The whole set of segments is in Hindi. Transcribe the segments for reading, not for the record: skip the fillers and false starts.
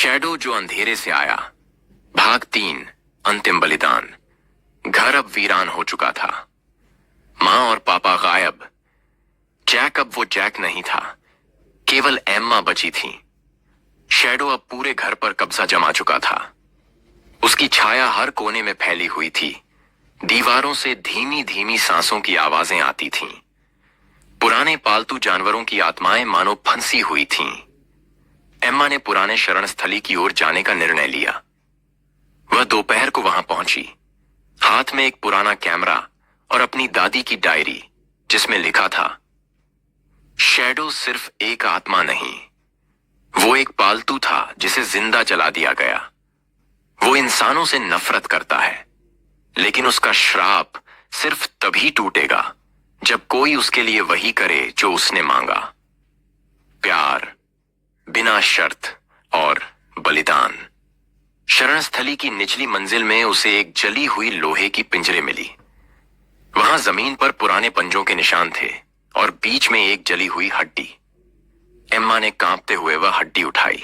शैडो जो अंधेरे से आया। भाग 3, अंतिम बलिदान। घर अब वीरान हो चुका था। माँ और पापा गायब। जैक अब वो जैक नहीं था, केवल एम्मा बची थी। शैडो अब पूरे घर पर कब्जा जमा चुका था। उसकी छाया हर कोने में फैली हुई थी। दीवारों से धीमी धीमी सांसों की आवाजें आती थीं। पुराने पालतू जानवरों की आत्माएं मानो फंसी हुई थीं। एम्मा ने पुराने शरण स्थली की ओर जाने का निर्णय लिया। वह दोपहर को वहां पहुंची, हाथ में एक पुराना कैमरा और अपनी दादी की डायरी, जिसमें लिखा था, शैडो सिर्फ एक आत्मा नहीं, वो एक पालतू था जिसे जिंदा जला दिया गया। वो इंसानों से नफरत करता है, लेकिन उसका श्राप सिर्फ तभी टूटेगा जब कोई उसके लिए वही करे जो उसने मांगा। प्यार, बिना शर्त और बलिदान। शरण स्थली की निचली मंजिल में उसे एक जली हुई लोहे की पिंजरे मिली। वहां जमीन पर पुराने पंजों के निशान थे और बीच में एक जली हुई हड्डी। एम्मा ने कांपते हुए वह हड्डी उठाई।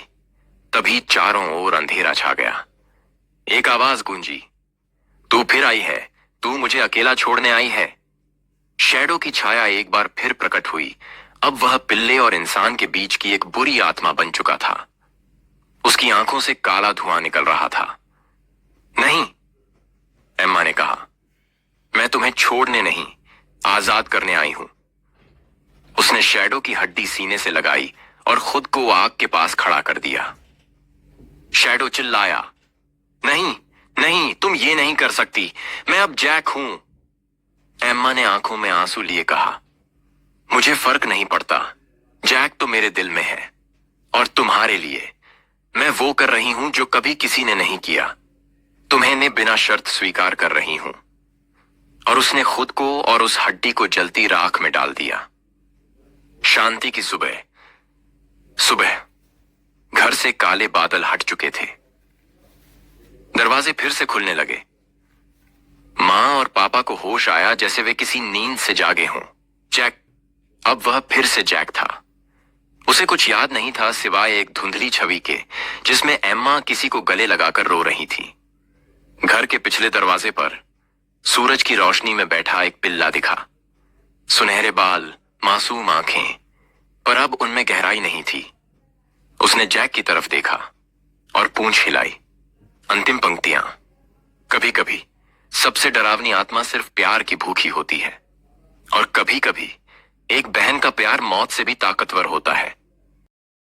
तभी चारों ओर अंधेरा छा गया। एक आवाज गूंजी, तू फिर आई है, तू मुझे अकेला छोड़ने आई है। शैडो की छाया एक बार फिर प्रकट हुई। अब वह पिल्ले और इंसान के बीच की एक बुरी आत्मा बन चुका था। उसकी आंखों से काला धुआं निकल रहा था। नहीं, एम्मा ने कहा, मैं तुम्हें छोड़ने नहीं, आजाद करने आई हूं। उसने शैडो की हड्डी सीने से लगाई और खुद को आग के पास खड़ा कर दिया। शैडो चिल्लाया, नहीं नहीं, तुम ये नहीं कर सकती, मैं अब जैक हूं। एम्मा ने आंखों में आंसू लिए कहा, मुझे फर्क नहीं पड़ता, जैक तो मेरे दिल में है और तुम्हारे लिए मैं वो कर रही हूं जो कभी किसी ने नहीं किया। तुम्हें ने बिना शर्त स्वीकार कर रही हूं। और उसने खुद को और उस हड्डी को जलती राख में डाल दिया। शांति की सुबह। सुबह घर से काले बादल हट चुके थे। दरवाजे फिर से खुलने लगे। मां और पापा को होश आया जैसे वे किसी नींद से जागे हों। जैक, अब वह फिर से जैक था। उसे कुछ याद नहीं था सिवाय एक धुंधली छवि के, जिसमें एम्मा किसी को गले लगाकर रो रही थी। घर के पिछले दरवाजे पर सूरज की रोशनी में बैठा एक पिल्ला दिखा। सुनहरे बाल, मासूम आंखें, पर अब उनमें गहराई नहीं थी। उसने जैक की तरफ देखा और पूंछ हिलाई। अंतिम पंक्तियां, कभी कभी सबसे डरावनी आत्मा सिर्फ प्यार की भूखी होती है, और कभी कभी एक बहन का प्यार मौत से भी ताकतवर होता है।